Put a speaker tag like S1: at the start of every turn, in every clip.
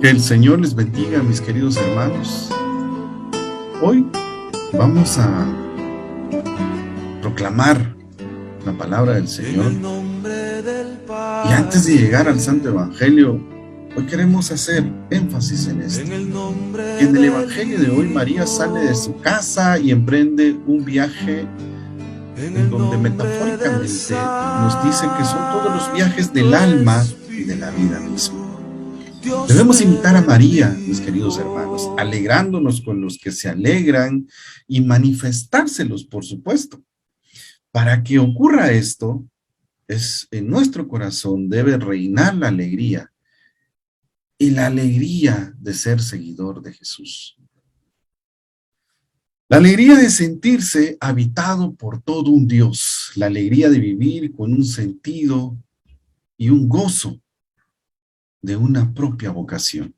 S1: Que el Señor les bendiga, mis queridos hermanos. Hoy vamos a proclamar la palabra del Señor. Y antes de llegar al Santo Evangelio, hoy queremos hacer énfasis en esto. Que en el Evangelio de hoy María sale de su casa y emprende un viaje en donde metafóricamente nos dice que son todos los viajes del alma y de la vida misma. Debemos imitar a María, mis queridos hermanos, alegrándonos con los que se alegran y manifestárselos, por supuesto. Para que ocurra esto, en nuestro corazón debe reinar la alegría, y la alegría de ser seguidor de Jesús. La alegría de sentirse habitado por todo un Dios, la alegría de vivir con un sentido y un gozo de una propia vocación.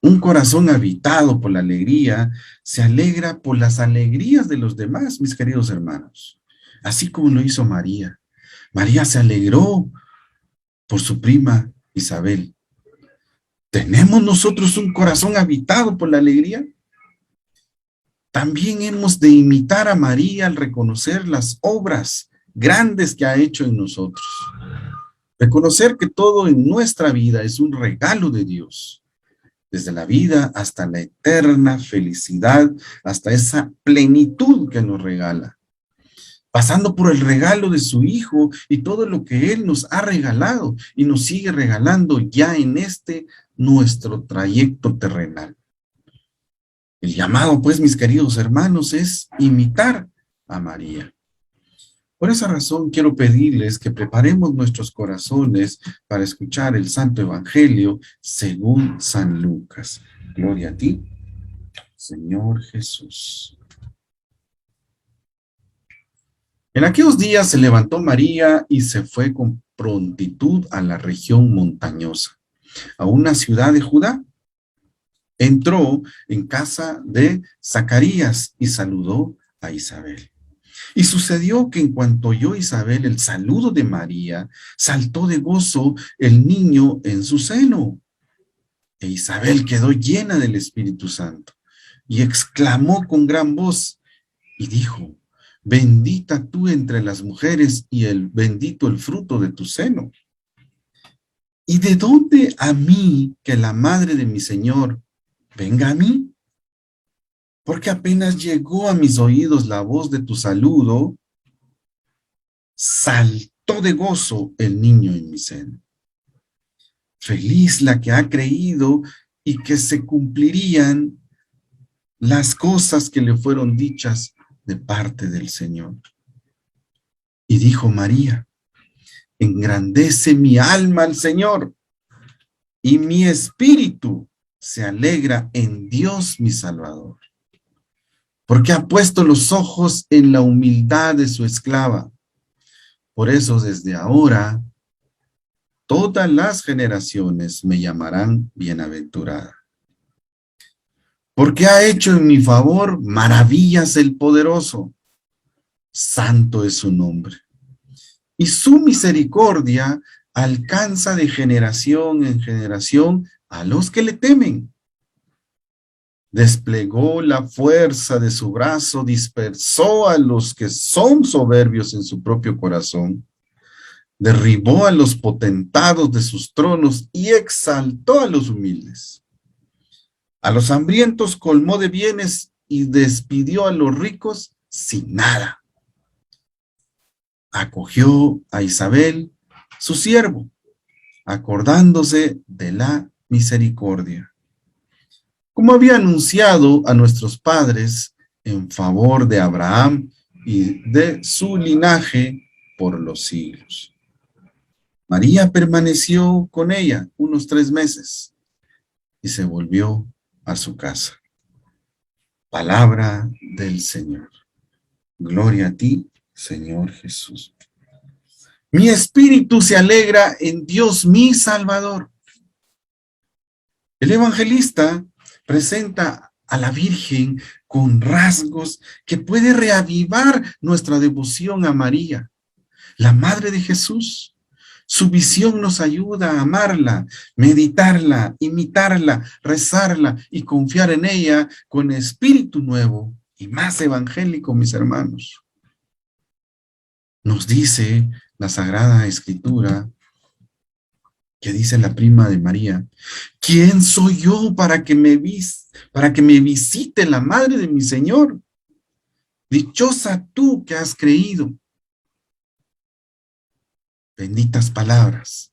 S1: Un corazón habitado por la alegría se alegra por las alegrías de los demás, mis queridos hermanos. Así como lo hizo María. María se alegró por su prima Isabel. ¿Tenemos nosotros un corazón habitado por la alegría? También hemos de imitar a María al reconocer las obras grandes que ha hecho en nosotros. Reconocer que todo en nuestra vida es un regalo de Dios. Desde la vida hasta la eterna felicidad, hasta esa plenitud que nos regala. Pasando por el regalo de su Hijo y todo lo que Él nos ha regalado y nos sigue regalando ya en nuestro trayecto terrenal. El llamado, pues, mis queridos hermanos, es imitar a María. Por esa razón quiero pedirles que preparemos nuestros corazones para escuchar el Santo Evangelio según San Lucas. Gloria a ti, Señor Jesús. En aquellos días se levantó María y se fue con prontitud a la región montañosa, a una ciudad de Judá. Entró en casa de Zacarías y saludó a Isabel. Y sucedió que en cuanto oyó Isabel el saludo de María, saltó de gozo el niño en su seno. E Isabel quedó llena del Espíritu Santo y exclamó con gran voz y dijo: bendita tú entre las mujeres y bendito el fruto de tu seno. ¿Y de dónde a mí que la madre de mi Señor venga a mí? Porque apenas llegó a mis oídos la voz de tu saludo, saltó de gozo el niño en mi seno. Feliz la que ha creído y que se cumplirían las cosas que le fueron dichas de parte del Señor. Y dijo María: engrandece mi alma al Señor, y mi espíritu se alegra en Dios mi Salvador, porque ha puesto los ojos en la humildad de su esclava. Por eso desde ahora todas las generaciones me llamarán bienaventurada. Porque ha hecho en mi favor maravillas el poderoso. Santo es su nombre. Y su misericordia alcanza de generación en generación a los que le temen. Desplegó la fuerza de su brazo, dispersó a los que son soberbios en su propio corazón, derribó a los potentados de sus tronos y exaltó a los humildes. A los hambrientos colmó de bienes y despidió a los ricos sin nada. Acogió a Isabel, su siervo, acordándose de la misericordia, como había anunciado a nuestros padres en favor de Abraham y de su linaje por los siglos. María permaneció con ella unos 3 meses y se volvió a su casa. Palabra del Señor. Gloria a ti, Señor Jesús. Mi espíritu se alegra en Dios mi Salvador. El evangelista presenta a la Virgen con rasgos que puede reavivar nuestra devoción a María, la Madre de Jesús, Su visión nos ayuda a amarla, meditarla, imitarla, rezarla y confiar en ella con espíritu nuevo y más evangélico, mis hermanos. Nos dice la Sagrada Escritura, que dice la prima de María: ¿quién soy yo para que me visite la madre de mi Señor? Dichosa tú que has creído. Benditas palabras.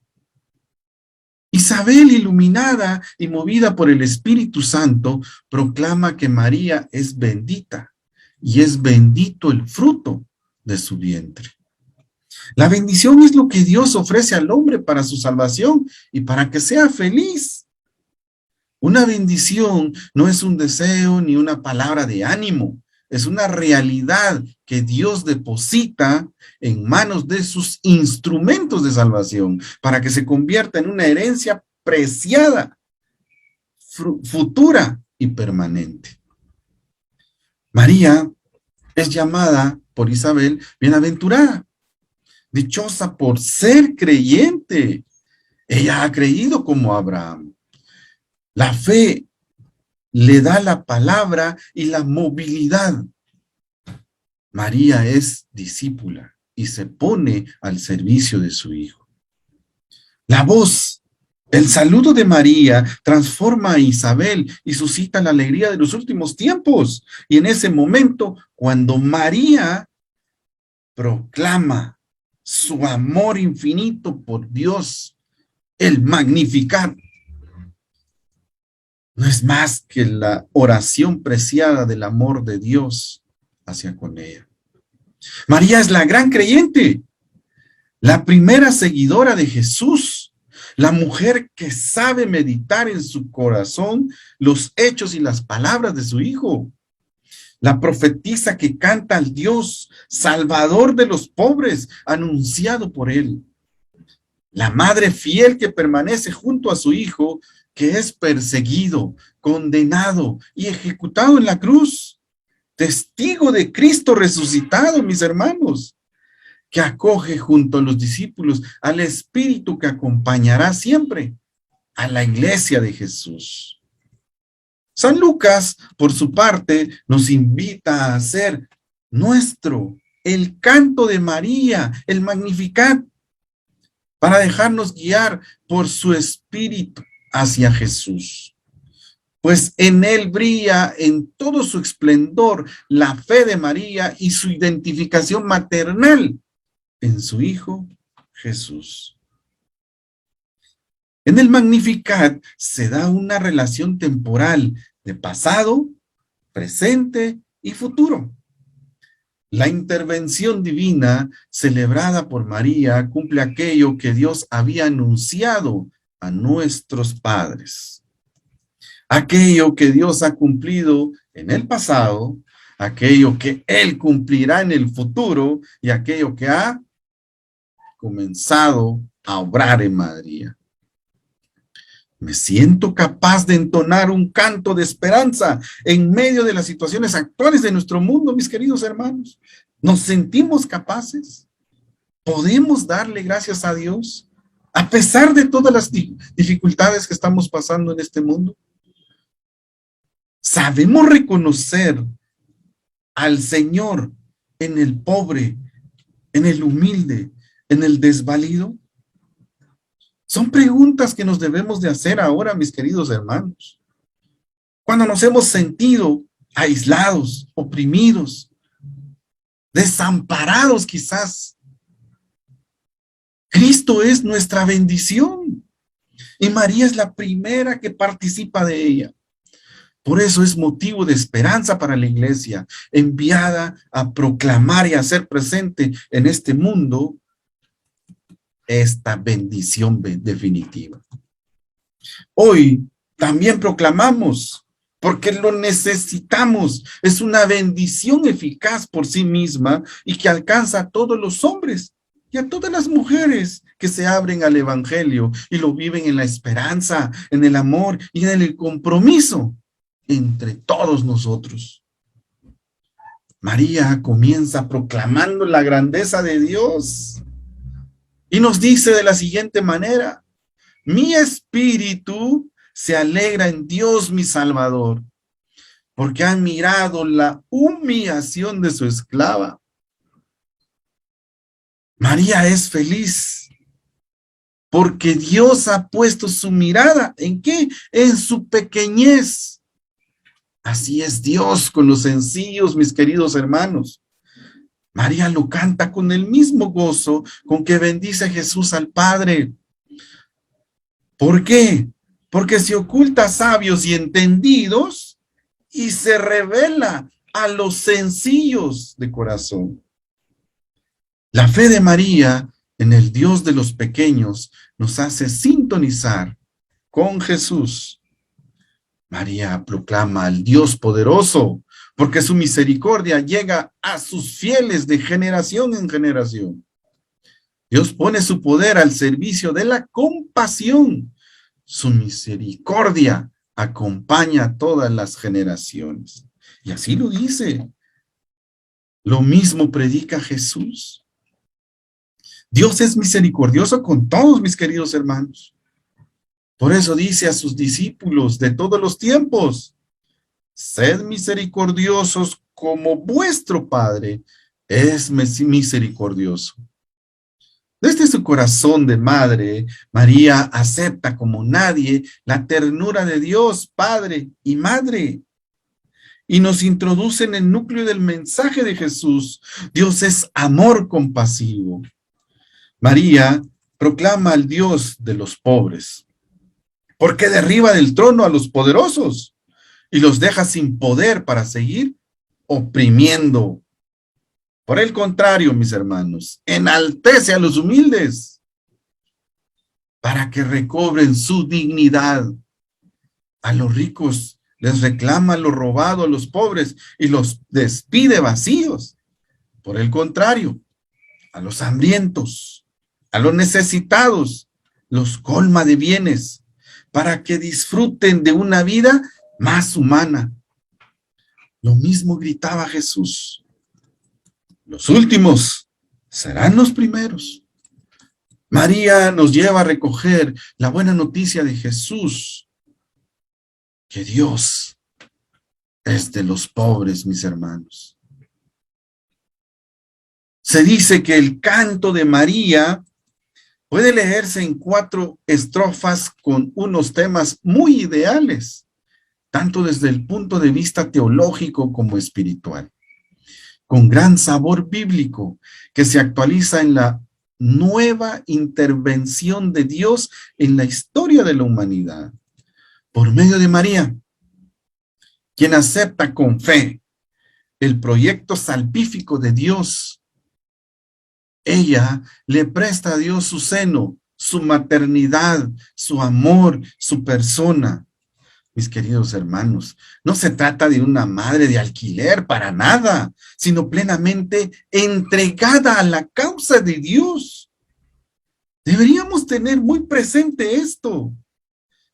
S1: Isabel, iluminada y movida por el Espíritu Santo, proclama que María es bendita y es bendito el fruto de su vientre. La bendición es lo que Dios ofrece al hombre para su salvación y para que sea feliz. Una bendición no es un deseo ni una palabra de ánimo, es una realidad que Dios deposita en manos de sus instrumentos de salvación para que se convierta en una herencia preciada, futura y permanente. María es llamada por Isabel bienaventurada, dichosa por ser creyente. Ella ha creído como Abraham. La fe le da la palabra y la movilidad. María es discípula y se pone al servicio de su Hijo. La voz, el saludo de María transforma a Isabel y suscita la alegría de los últimos tiempos. Y en ese momento, cuando María proclama su amor infinito por Dios, el Magnificat, no es más que la oración preciada del amor de Dios hacia con ella. María es la gran creyente, la primera seguidora de Jesús, la mujer que sabe meditar en su corazón los hechos y las palabras de su Hijo, la profetisa que canta al Dios salvador de los pobres, anunciado por él, la madre fiel que permanece junto a su Hijo, que es perseguido, condenado y ejecutado en la cruz, testigo de Cristo resucitado, mis hermanos, que acoge junto a los discípulos al Espíritu que acompañará siempre a la iglesia de Jesús. San Lucas, por su parte, nos invita a hacer nuestro el canto de María, el Magnificat, para dejarnos guiar por su Espíritu hacia Jesús. Pues en él brilla en todo su esplendor la fe de María y su identificación maternal en su Hijo Jesús. En el Magnificat se da una relación temporal de pasado, presente y futuro. La intervención divina celebrada por María cumple aquello que Dios había anunciado a nuestros padres. Aquello que Dios ha cumplido en el pasado, aquello que Él cumplirá en el futuro y aquello que ha comenzado a obrar en María. Me siento capaz de entonar un canto de esperanza en medio de las situaciones actuales de nuestro mundo, mis queridos hermanos. ¿Nos sentimos capaces? ¿Podemos darle gracias a Dios a pesar de todas las dificultades que estamos pasando en este mundo? ¿Sabemos reconocer al Señor en el pobre, en el humilde, en el desvalido? Son preguntas que nos debemos de hacer ahora, mis queridos hermanos. Cuando nos hemos sentido aislados, oprimidos, desamparados quizás, Cristo es nuestra bendición y María es la primera que participa de ella. Por eso es motivo de esperanza para la iglesia, enviada a proclamar y a hacer presente en este mundo esta bendición definitiva. Hoy también proclamamos, porque lo necesitamos. Es una bendición eficaz por sí misma y que alcanza a todos los hombres y a todas las mujeres que se abren al evangelio y lo viven en la esperanza, en el amor y en el compromiso entre todos nosotros. María comienza proclamando la grandeza de Dios Y nos dice de la siguiente manera: mi espíritu se alegra en Dios mi Salvador, porque han mirado la humillación de su esclava. María es feliz porque Dios ha puesto su mirada, ¿en qué? En su pequeñez. Así es Dios con los sencillos, mis queridos hermanos. María lo canta con el mismo gozo con que bendice Jesús al Padre. ¿Por qué? Porque se oculta a sabios y entendidos y se revela a los sencillos de corazón. La fe de María en el Dios de los pequeños nos hace sintonizar con Jesús. María proclama al Dios poderoso, porque su misericordia llega a sus fieles de generación en generación. Dios pone su poder al servicio de la compasión. Su misericordia acompaña a todas las generaciones. Y así lo dice. Lo mismo predica Jesús. Dios es misericordioso con todos, mis queridos hermanos. Por eso dice a sus discípulos de todos los tiempos: sed misericordiosos como vuestro Padre es misericordioso. Desde su corazón de madre, María acepta como nadie la ternura de Dios, Padre y Madre, y nos introduce en el núcleo del mensaje de Jesús. Dios es amor compasivo. María proclama al Dios de los pobres, porque derriba del trono a los poderosos y los deja sin poder para seguir oprimiendo. Por el contrario, mis hermanos, enaltece a los humildes para que recobren su dignidad. A los ricos les reclama lo robado a los pobres y los despide vacíos. Por el contrario, a los hambrientos, a los necesitados, los colma de bienes para que disfruten de una vida más humana. Lo mismo gritaba Jesús: los últimos serán los primeros. María nos lleva a recoger la buena noticia de Jesús, que Dios es de los pobres, mis hermanos. Se dice que el canto de María puede leerse en 4 estrofas con unos temas muy ideales, tanto desde el punto de vista teológico como espiritual, con gran sabor bíblico que se actualiza en la nueva intervención de Dios en la historia de la humanidad, por medio de María, quien acepta con fe el proyecto salvífico de Dios. Ella le presta a Dios su seno, su maternidad, su amor, su persona. Mis queridos hermanos, no se trata de una madre de alquiler para nada, sino plenamente entregada a la causa de Dios. Deberíamos tener muy presente esto.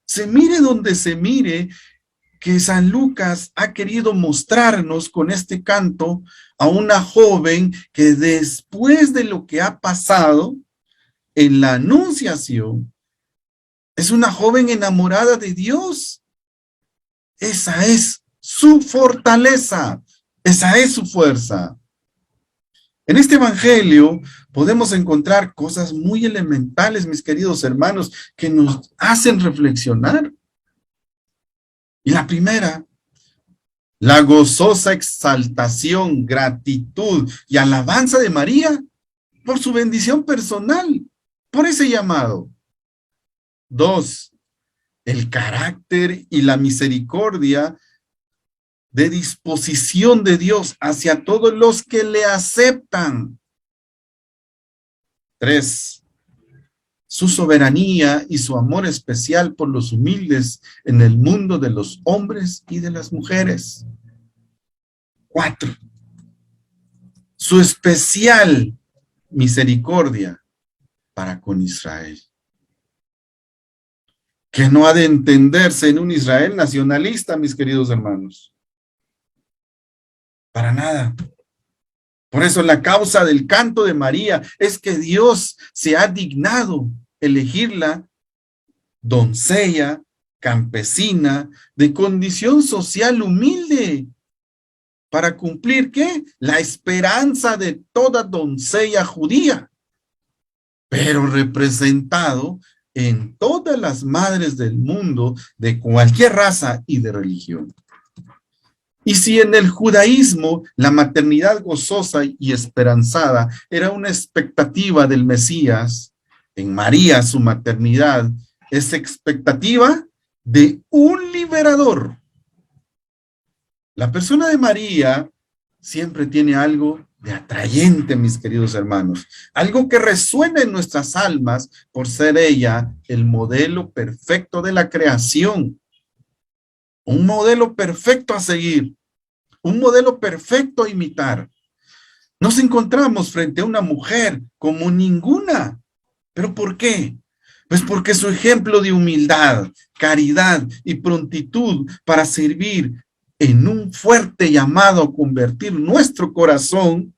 S1: Se mire donde se mire, que San Lucas ha querido mostrarnos con este canto a una joven que después de lo que ha pasado en la anunciación, es una joven enamorada de Dios. Esa es su fortaleza, esa es su fuerza. En este evangelio podemos encontrar cosas muy elementales, mis queridos hermanos, que nos hacen reflexionar. Y la primera, la gozosa exaltación, gratitud y alabanza de María por su bendición personal, por ese llamado. 2, el carácter y la misericordia de disposición de Dios hacia todos los que le aceptan. 3, su soberanía y su amor especial por los humildes en el mundo de los hombres y de las mujeres. 4, su especial misericordia para con Israel, que no ha de entenderse en un Israel nacionalista, mis queridos hermanos. Para nada. Por eso la causa del canto de María es que Dios se ha dignado elegirla doncella, campesina, de condición social humilde, para cumplir, ¿qué? La esperanza de toda doncella judía, pero representado en todas las madres del mundo de cualquier raza y de religión. Y si en el judaísmo la maternidad gozosa y esperanzada era una expectativa del Mesías, en María su maternidad es expectativa de un liberador. La persona de María siempre tiene algo de atrayente, mis queridos hermanos, algo que resuena en nuestras almas por ser ella el modelo perfecto de la creación, un modelo perfecto a seguir, un modelo perfecto a imitar. Nos encontramos frente a una mujer como ninguna. ¿Pero por qué? Pues porque su ejemplo de humildad, caridad y prontitud para servir en un fuerte llamado a convertir nuestro corazón,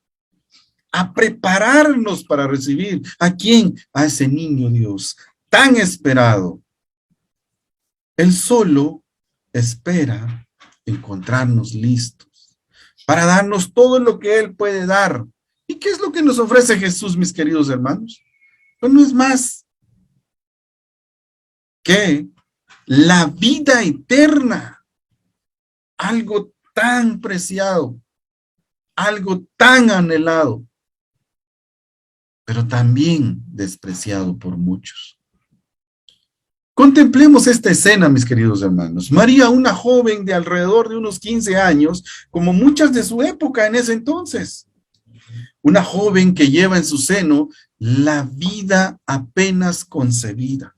S1: a prepararnos para recibir ¿a quién? A ese niño Dios tan esperado. Él solo espera encontrarnos listos para darnos todo lo que Él puede dar. ¿Y qué es lo que nos ofrece Jesús, mis queridos hermanos? Pues no es más que la vida eterna, algo tan preciado, algo tan anhelado, pero también despreciado por muchos. Contemplemos esta escena, mis queridos hermanos. María, una joven de alrededor de unos 15 años, como muchas de su época en ese entonces. Una joven que lleva en su seno la vida apenas concebida.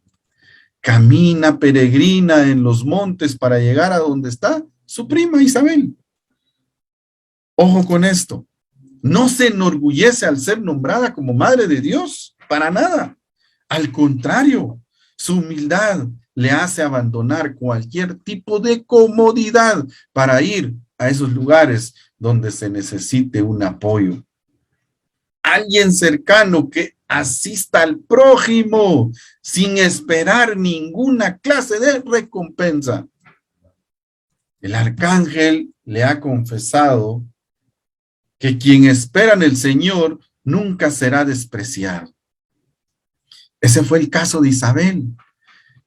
S1: Camina, peregrina en los montes para llegar a donde está su prima Isabel. Ojo con esto. No se enorgullece al ser nombrada como madre de Dios, para nada. Al contrario, su humildad le hace abandonar cualquier tipo de comodidad para ir a esos lugares donde se necesite un apoyo. Alguien cercano que asista al prójimo sin esperar ninguna clase de recompensa. El arcángel le ha confesado que quien espera en el Señor nunca será despreciado. Ese fue el caso de Isabel.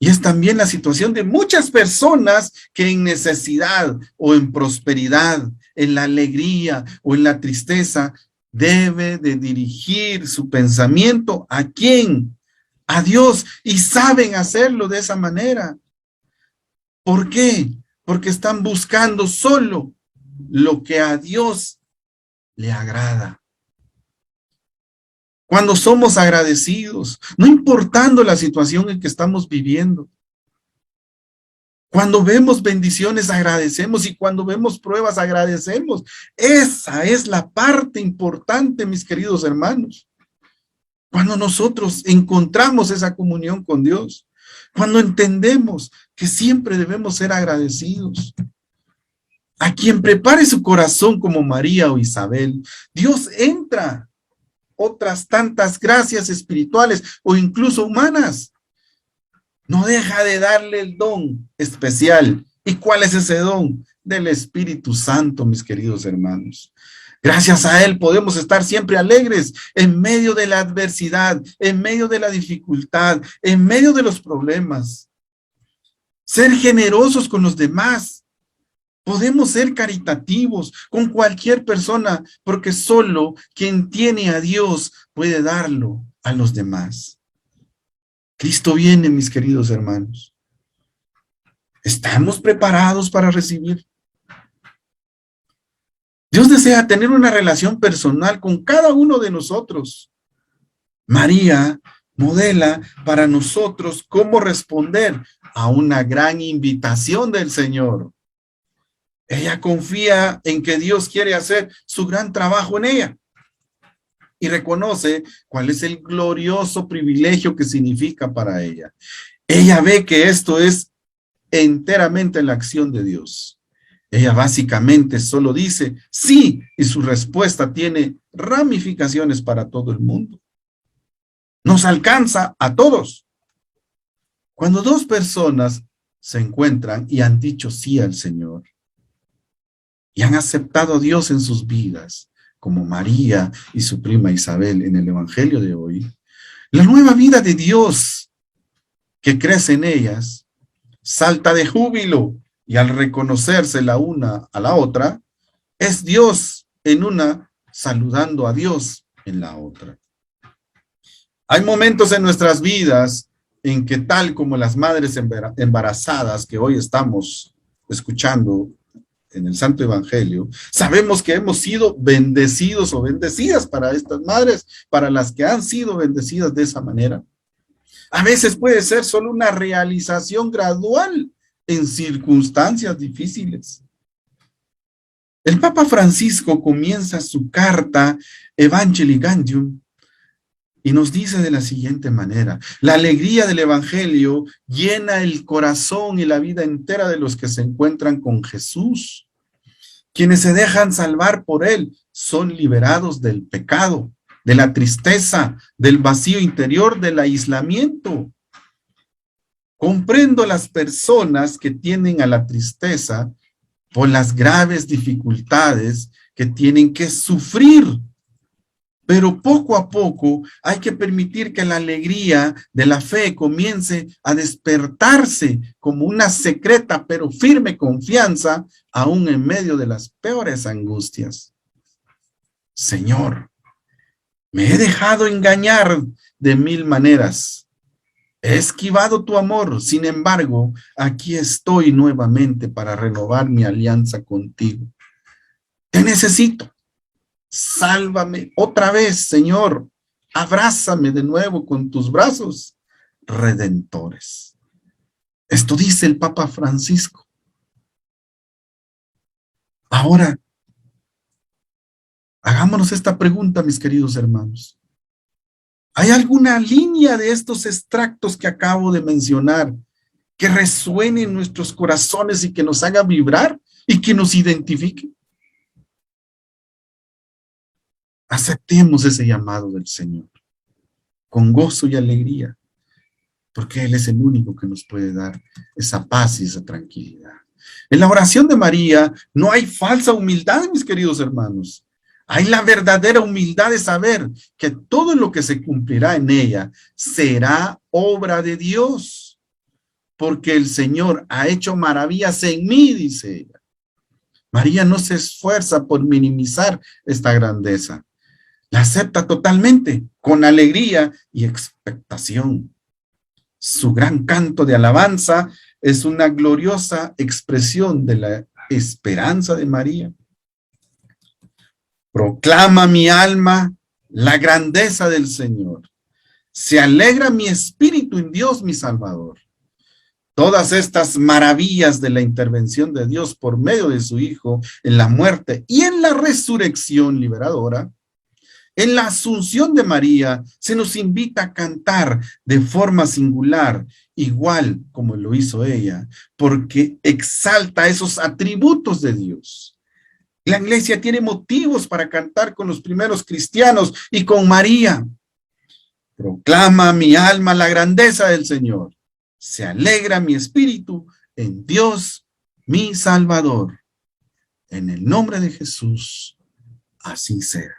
S1: Y es también la situación de muchas personas que en necesidad o en prosperidad, en la alegría o en la tristeza, debe de dirigir su pensamiento ¿a quién? A Dios. Y saben hacerlo de esa manera. ¿Por qué? Porque están buscando solo lo que a Dios le agrada. Cuando somos agradecidos, no importando la situación en que estamos viviendo. Cuando vemos bendiciones, agradecemos, y cuando vemos pruebas, agradecemos. Esa es la parte importante, mis queridos hermanos. Cuando nosotros encontramos esa comunión con Dios, cuando entendemos que siempre debemos ser agradecidos. A quien prepare su corazón como María o Isabel, Dios entra otras tantas gracias espirituales o incluso humanas. No deja de darle el don especial. ¿Y cuál es ese don? Del Espíritu Santo, mis queridos hermanos. Gracias a Él podemos estar siempre alegres en medio de la adversidad, en medio de la dificultad, en medio de los problemas. Ser generosos con los demás. Podemos ser caritativos con cualquier persona, porque solo quien tiene a Dios puede darlo a los demás. Cristo viene, mis queridos hermanos. ¿Estamos preparados para recibir? Dios desea tener una relación personal con cada uno de nosotros. María modela para nosotros cómo responder a una gran invitación del Señor. Ella confía en que Dios quiere hacer su gran trabajo en ella y reconoce cuál es el glorioso privilegio que significa para ella. Ella ve que esto es enteramente la acción de Dios. Ella básicamente solo dice sí, y su respuesta tiene ramificaciones para todo el mundo. Nos alcanza a todos. Cuando dos personas se encuentran y han dicho sí al Señor y han aceptado a Dios en sus vidas, como María y su prima Isabel en el Evangelio de hoy, la nueva vida de Dios que crece en ellas salta de júbilo, y al reconocerse la una a la otra, es Dios en una saludando a Dios en la otra. Hay momentos en nuestras vidas en que, tal como las madres embarazadas que hoy estamos escuchando en el Santo Evangelio, sabemos que hemos sido bendecidos o bendecidas para estas madres, para las que han sido bendecidas de esa manera. A veces puede ser solo una realización gradual en circunstancias difíciles. El Papa Francisco comienza su carta Evangelii Gaudium y nos dice de la siguiente manera: la alegría del Evangelio llena el corazón y la vida entera de los que se encuentran con Jesús. Quienes se dejan salvar por Él son liberados del pecado, de la tristeza, del vacío interior, del aislamiento. Comprendo las personas que tienden a la tristeza por las graves dificultades que tienen que sufrir. Pero poco a poco hay que permitir que la alegría de la fe comience a despertarse como una secreta pero firme confianza, aún en medio de las peores angustias. Señor, me he dejado engañar de mil maneras. He esquivado tu amor, sin embargo, aquí estoy nuevamente para renovar mi alianza contigo. Te necesito. Sálvame otra vez, Señor. Abrázame de nuevo con tus brazos redentores. Esto dice el Papa Francisco. Ahora, hagámonos esta pregunta, mis queridos hermanos. ¿Hay alguna línea de estos extractos que acabo de mencionar que resuene en nuestros corazones y que nos haga vibrar y que nos identifique? Aceptemos ese llamado del Señor con gozo y alegría, porque Él es el único que nos puede dar esa paz y esa tranquilidad. En la oración de María no hay falsa humildad, mis queridos hermanos. Hay la verdadera humildad de saber que todo lo que se cumplirá en ella será obra de Dios, porque el Señor ha hecho maravillas en mí, dice ella. María no se esfuerza por minimizar esta grandeza. La acepta totalmente, con alegría y expectación. Su gran canto de alabanza es una gloriosa expresión de la esperanza de María. Proclama mi alma la grandeza del Señor. Se alegra mi espíritu en Dios mi Salvador. Todas estas maravillas de la intervención de Dios por medio de su Hijo en la muerte y en la resurrección liberadora, en la asunción de María, se nos invita a cantar de forma singular, igual como lo hizo ella, porque exalta esos atributos de Dios. La iglesia tiene motivos para cantar con los primeros cristianos y con María. Proclama mi alma la grandeza del Señor. Se alegra mi espíritu en Dios, mi Salvador. En el nombre de Jesús, así sea.